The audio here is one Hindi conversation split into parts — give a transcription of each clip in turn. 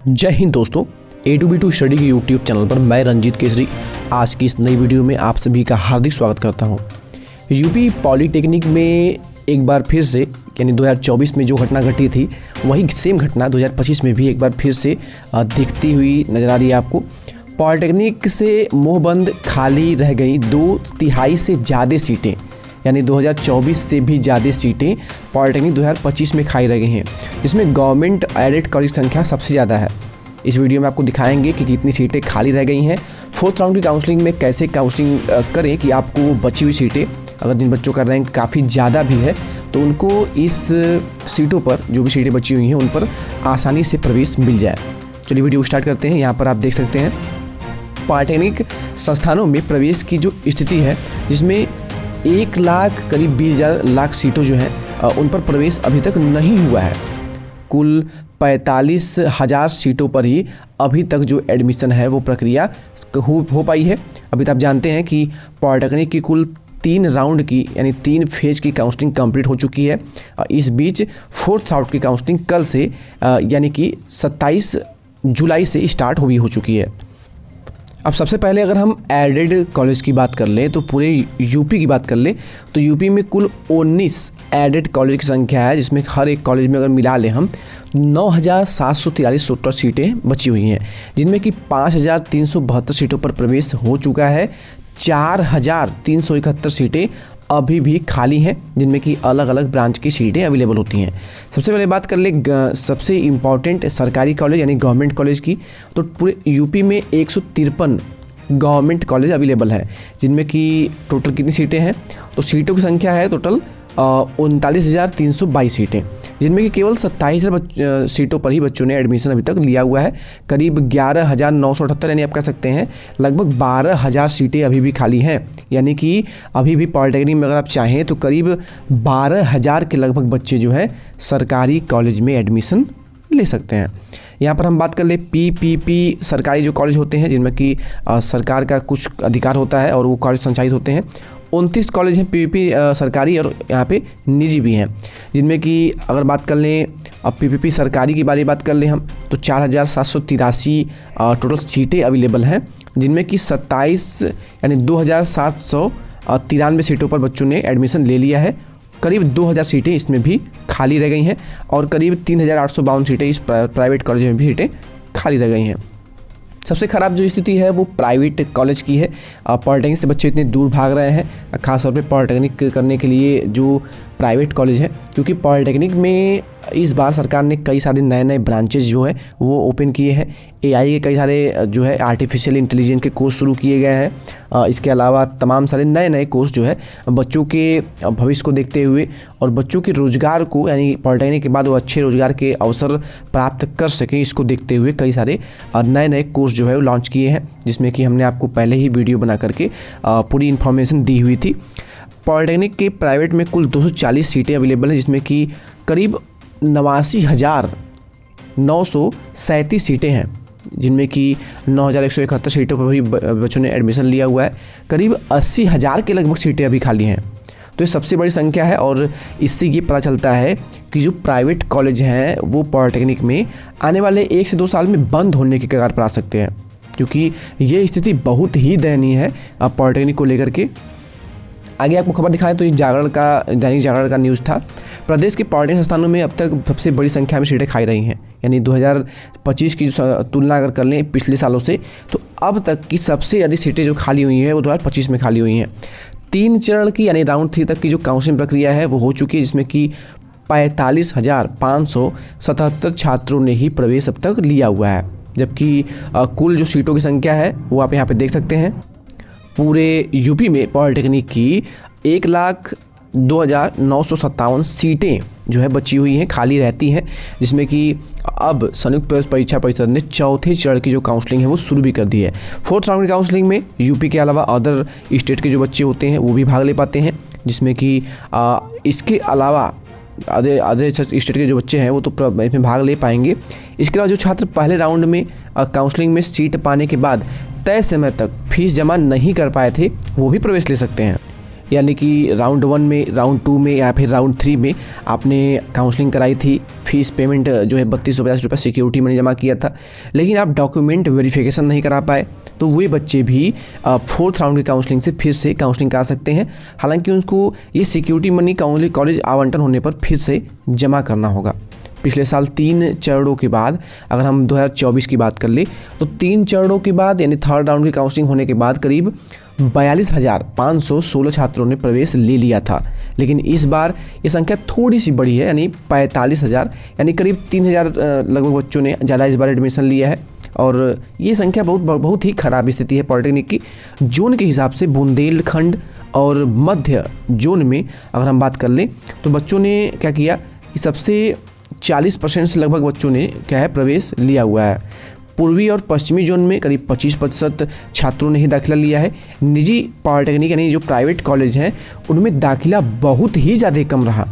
जय हिंद दोस्तों, A2B2 स्टडी के यूट्यूब चैनल पर मैं रंजीत केसरी आज की इस नई वीडियो में आप सभी का हार्दिक स्वागत करता हूं। यूपी पॉलिटेक्निक में एक बार फिर से यानी 2024 में जो घटना घटी थी वही सेम घटना 2025 में भी एक बार फिर से दिखती हुई नज़र आ रही है आपको। पॉलिटेक्निक से मुँहबंद खाली रह गई 2/3 से ज़्यादा सीटें, यानी 2024 से भी ज़्यादा सीटें पॉलिटेक्निक 2025 में खाई रह गई हैं, जिसमें गवर्नमेंट एडेड कॉलेज की संख्या सबसे ज़्यादा है। इस वीडियो में आपको दिखाएंगे कि कितनी सीटें खाली रह गई हैं, 4th राउंड की काउंसलिंग में कैसे काउंसलिंग करें कि आपको वो बची हुई सीटें, अगर जिन बच्चों का रैंक काफ़ी ज़्यादा भी है तो उनको इस सीटों पर जो भी सीटें बची हुई हैं उन पर आसानी से प्रवेश मिल जाए। चलिए वीडियो स्टार्ट करते हैं। यहाँ पर आप देख सकते हैं पॉलिटेक्निक संस्थानों में प्रवेश की जो स्थिति है, जिसमें 1 लाख करीब 20,000 लाख सीटों जो हैं उन पर प्रवेश अभी तक नहीं हुआ है। कुल 45,000 सीटों पर ही अभी तक जो एडमिशन है वो प्रक्रिया हो पाई है। अभी तक आप जानते हैं कि पॉलिटेक्निक की कुल 3 राउंड की यानी 3 फेज की काउंसलिंग कंप्लीट हो चुकी है। इस बीच 4th राउंड की काउंसलिंग कल से यानी कि 27 जुलाई से स्टार्ट हो चुकी है। अब सबसे पहले अगर हम एडेड कॉलेज की बात कर लें तो पूरे यूपी की बात कर लें तो यूपी में कुल 19 एडेड कॉलेज की संख्या है, जिसमें हर एक कॉलेज में अगर मिला लें हम 9,743 टोटल सीटें बची हुई हैं, जिनमें कि 5,372 सीटों पर प्रवेश हो चुका है। 4,371 सीटें अभी भी खाली हैं, जिनमें कि अलग अलग ब्रांच की सीटें अवेलेबल होती हैं। सबसे पहले बात कर ले सबसे इम्पॉर्टेंट सरकारी कॉलेज यानी गवर्नमेंट कॉलेज की, तो पूरे यूपी में 153 गवर्नमेंट कॉलेज अवेलेबल है, जिनमें कि टोटल कितनी सीटें हैं तो सीटों की संख्या है टोटल 39,322 सीटें, जिनमें कि केवल 27,000 सीटों पर ही बच्चों ने एडमिशन अभी तक लिया हुआ है। करीब 11,978 यानी आप कह सकते हैं लगभग 12,000 सीटें अभी भी खाली हैं, यानी कि अभी भी पॉलिटेक्निक में अगर आप चाहें तो करीब 12,000 के लगभग बच्चे जो है सरकारी कॉलेज में एडमिशन ले सकते हैं। यहाँ पर हम बात कर ले PPP सरकारी जो कॉलेज होते हैं, जिनमें कि सरकार का कुछ अधिकार होता है और वो कॉलेज संचालित होते हैं। 29 कॉलेज हैं PPP सरकारी और यहाँ पे निजी भी हैं, जिनमें कि अगर बात कर लें अब PPP सरकारी की बात कर लें हम तो 4,783 टोटल सीटें अवेलेबल हैं, जिनमें कि 27 यानी 2,793 सीटों पर बच्चों ने एडमिशन ले लिया है। करीब 2,000 सीटें इसमें भी खाली रह गई हैं और करीब 3,852 सीटें इस प्राइवेट कॉलेज में भी सीटें खाली रह गई हैं। सबसे ख़राब जो स्थिति है वो प्राइवेट कॉलेज की है। पॉलिटेक्निक से बच्चे इतने दूर भाग रहे हैं, खासतौर पे पॉलिटेक्निक करने के लिए जो प्राइवेट कॉलेज है, क्योंकि पॉलिटेक्निक में इस बार सरकार ने कई सारे नए ब्रांचेज जो है वो ओपन किए हैं। AI के कई सारे जो है आर्टिफिशियल इंटेलिजेंस के कोर्स शुरू किए गए हैं। इसके अलावा तमाम सारे नए कोर्स जो है बच्चों के भविष्य को देखते हुए और बच्चों के रोज़गार को यानी पॉलिटेक्निक के बाद वो अच्छे रोज़गार के अवसर प्राप्त कर सकें, इसको देखते हुए कई सारे नए कोर्स जो है वो लॉन्च किए हैं, जिसमें कि हमने आपको पहले ही वीडियो बना करके पूरी इन्फॉर्मेशन दी हुई थी। पॉलिटेक्निक के प्राइवेट में कुल 240 सीटें अवेलेबल हैं, जिसमें कि करीब 89,937 सीटें हैं, जिनमें कि 9,171 सीटों पर भी बच्चों ने एडमिशन लिया हुआ है। करीब 80,000 के लगभग सीटें अभी खाली हैं, तो ये सबसे बड़ी संख्या है। और इससे ये पता चलता है कि जो प्राइवेट कॉलेज हैं वो पॉलिटेक्निक में आने वाले 1 से 2 साल में बंद होने के कगार पर आ सकते हैं, क्योंकि ये स्थिति बहुत ही दयनीय है पॉलिटेक्निक को लेकर के। आगे आपको खबर दिखाएं तो ये दैनिक जागरण का न्यूज़ था। प्रदेश के पॉलिटेक्निक संस्थानों में अब तक सबसे बड़ी संख्या में सीटें खाई रही हैं, यानी 2025 की तुलना अगर कर लें पिछले सालों से तो अब तक की सबसे अधिक सीटें जो खाली हुई हैं वो 2025 में खाली हुई हैं। 3 चरण की यानी राउंड 3 तक की जो काउंसलिंग प्रक्रिया है वो हो चुकी है, जिसमें कि 45,577 छात्रों ने ही प्रवेश अब तक लिया हुआ है, जबकि कुल जो सीटों की संख्या है वो आप यहाँ पर देख सकते हैं। पूरे यूपी में पॉलिटेक्निक की 1,02,957 सीटें जो है बची हुई हैं, खाली रहती हैं, जिसमें कि अब संयुक्त प्रवेश परीक्षा परिषद ने 4थे चरण की जो काउंसलिंग है वो शुरू भी कर दी है। 4th राउंड की काउंसलिंग में यूपी के अलावा अदर स्टेट के जो बच्चे होते हैं वो भी भाग ले पाते हैं, जिसमें कि इसके अलावा आधे स्टेट के जो बच्चे हैं वो तो इसमें भाग ले पाएंगे। इसके अलावा जो छात्र पहले राउंड में काउंसलिंग में सीट पाने के बाद तय समय तक फीस जमा नहीं कर पाए थे वो भी प्रवेश ले सकते हैं। यानी कि राउंड 1 में, राउंड 2 में या फिर राउंड 3 में आपने काउंसलिंग कराई थी, फीस पेमेंट जो है 3250 रुपये सिक्योरिटी मनी जमा किया था, लेकिन आप डॉक्यूमेंट वेरिफिकेशन नहीं करा पाए, तो वे बच्चे भी 4th राउंड की काउंसलिंग से फिर से काउंसलिंग करा सकते हैं। हालांकि उनको ये सिक्योरिटी मनी कॉलेज आवंटन होने पर फिर से जमा करना होगा। पिछले साल 3 चरणों के बाद अगर हम 2024 की बात कर ले तो 3 चरणों के बाद यानी 3rd राउंड की काउंसलिंग होने के बाद करीब 42,516 छात्रों ने प्रवेश ले लिया था। लेकिन इस बार ये संख्या थोड़ी सी बढ़ी है, यानी 45,000, यानी करीब 3,000 लगभग बच्चों ने ज़्यादा इस बार एडमिशन लिया है। और ये संख्या बहुत ही ख़राब स्थिति है पॉलिटेक्निक की। जोन के हिसाब से बुंदेलखंड और मध्य जोन में अगर हम बात कर लें तो बच्चों ने क्या किया कि सबसे 40% से लगभग बच्चों ने क्या है प्रवेश लिया हुआ है। पूर्वी और पश्चिमी जोन में करीब 25% छात्रों ने ही दाखिला लिया है। निजी पॉलिटेक्निक यानी जो प्राइवेट कॉलेज हैं उनमें दाखिला बहुत ही ज़्यादा कम रहा।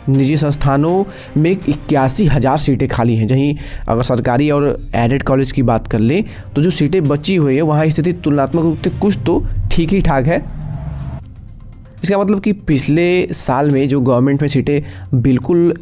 निजी संस्थानों में 81,000 सीटें खाली हैं, जहीं अगर सरकारी और एडेड कॉलेज की बात कर लें तो जो सीटें बची हुई है वहाँ स्थिति तुलनात्मक रूप से कुछ तो ठीक ही ठाक है। इसका मतलब कि पिछले साल में जो गवर्नमेंट में सीटें बिल्कुल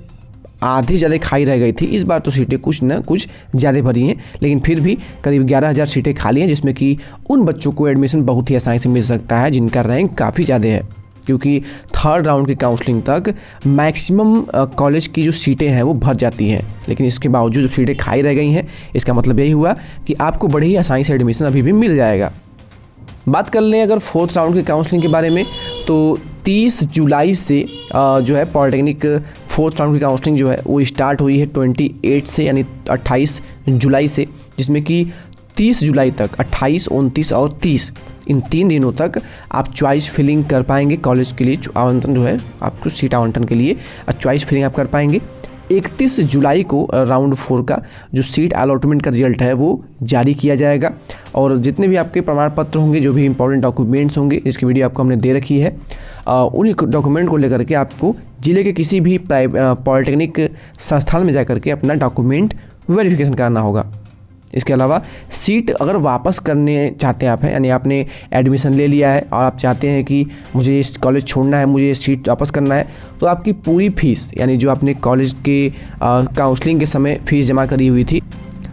आधी ज़्यादा खाई रह गई थी, इस बार तो सीटें कुछ ना कुछ ज़्यादा भरी हैं, लेकिन फिर भी करीब 11,000 सीटें खाली हैं, जिसमें कि उन बच्चों को एडमिशन बहुत ही आसानी से मिल सकता है जिनका रैंक काफ़ी ज़्यादा है। क्योंकि 3rd राउंड की काउंसलिंग तक मैक्सिमम कॉलेज की जो सीटें हैं वो भर जाती हैं, लेकिन इसके बावजूद जो सीटें खाई रह गई हैं, इसका मतलब यही हुआ कि आपको बड़ी ही आसानी से एडमिशन अभी भी मिल जाएगा। बात कर लें अगर 4th राउंड की काउंसलिंग के बारे में तो 30 जुलाई से जो है पॉलिटेक्निक 4th राउंड की काउंसलिंग जो है वो स्टार्ट हुई है 28 से, यानी 28 जुलाई से, जिसमें कि 30 जुलाई तक 28, 29 और 30 इन 3 दिनों तक आप चॉइस फिलिंग कर पाएंगे। कॉलेज के लिए आवंटन जो है आपको सीट आवंटन के लिए चॉइस फिलिंग आप कर पाएंगे। 31 जुलाई को राउंड 4 का जो सीट अलॉटमेंट का रिजल्ट है वो जारी किया जाएगा, और जितने भी आपके प्रमाण पत्र होंगे, जो भी इंपॉर्टेंट डॉक्यूमेंट्स होंगे, इसकी वीडियो आपको हमने दे रखी है, उन डॉक्यूमेंट को लेकर के आपको जिले के किसी भी पॉलिटेक्निक संस्थान में जाकर के अपना डॉक्यूमेंट वेरिफिकेशन करना होगा। इसके अलावा सीट अगर वापस करने चाहते हैं आप हैं, यानी आपने एडमिशन ले लिया है और आप चाहते हैं कि मुझे इस कॉलेज छोड़ना है, मुझे सीट वापस करना है, तो आपकी पूरी फीस, यानी जो आपने कॉलेज के काउंसलिंग के समय फ़ीस जमा करी हुई थी,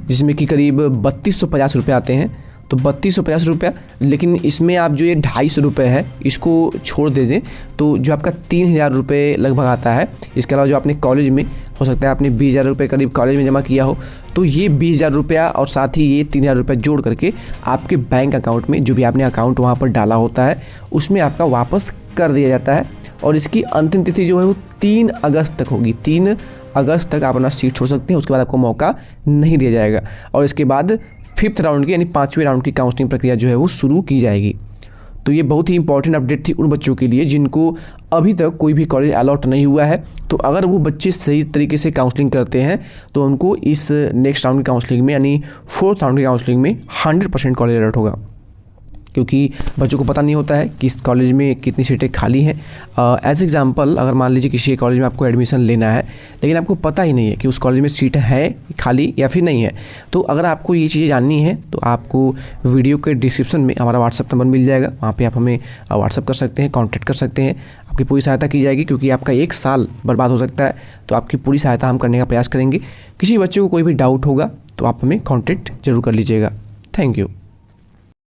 जिसमें कि करीब 3250 रुपये आते हैं, तो 3250 रुपया, लेकिन इसमें आप जो ये 250 रुपये है इसको छोड़ दे दें तो जो आपका 3000 रुपये लगभग आता है। इसके अलावा जो आपने कॉलेज में, हो सकता है आपने 20,000 रुपये करीब कॉलेज में जमा किया हो, तो ये 20,000 रुपया और साथ ही ये 3,000 रुपये जोड़ करके आपके बैंक अकाउंट में, जो भी आपने अकाउंट वहाँ पर डाला होता है, उसमें आपका वापस कर दिया जाता है। और इसकी अंतिम तिथि जो है वो 3 अगस्त तक होगी। 3 अगस्त तक आप अपना सीट छोड़ सकते हैं, उसके बाद आपको मौका नहीं दिया जाएगा। और इसके बाद 5th राउंड की, यानी 5वें राउंड की काउंसलिंग प्रक्रिया जो है वो शुरू की जाएगी। तो ये बहुत ही इंपॉर्टेंट अपडेट थी उन बच्चों के लिए जिनको अभी तक कोई भी कॉलेज अलॉट नहीं हुआ है। तो अगर वो बच्चे सही तरीके से काउंसलिंग करते हैं तो उनको इस नेक्स्ट राउंड की काउंसलिंग में, यानी 4th राउंड की काउंसलिंग में 100% कॉलेज अलॉट होगा, क्योंकि बच्चों को पता नहीं होता है कि इस कॉलेज में कितनी सीटें खाली हैं। एज एग्जांपल, अगर मान लीजिए किसी कॉलेज में आपको एडमिशन लेना है, लेकिन आपको पता ही नहीं है कि उस कॉलेज में सीट है खाली या फिर नहीं है, तो अगर आपको ये चीज़ें जाननी है तो आपको वीडियो के डिस्क्रिप्शन में हमारा व्हाट्सअप नंबर मिल जाएगा, वहाँ पर आप हमें व्हाट्सअप कर सकते हैं, कॉन्टैक्ट कर सकते हैं, आपकी पूरी सहायता की जाएगी, क्योंकि आपका 1 साल बर्बाद हो सकता है। तो आपकी पूरी सहायता हम करने का प्रयास करेंगे। किसी बच्चे को कोई भी डाउट होगा तो आप हमें कॉन्टैक्ट जरूर कर लीजिएगा। Thank you.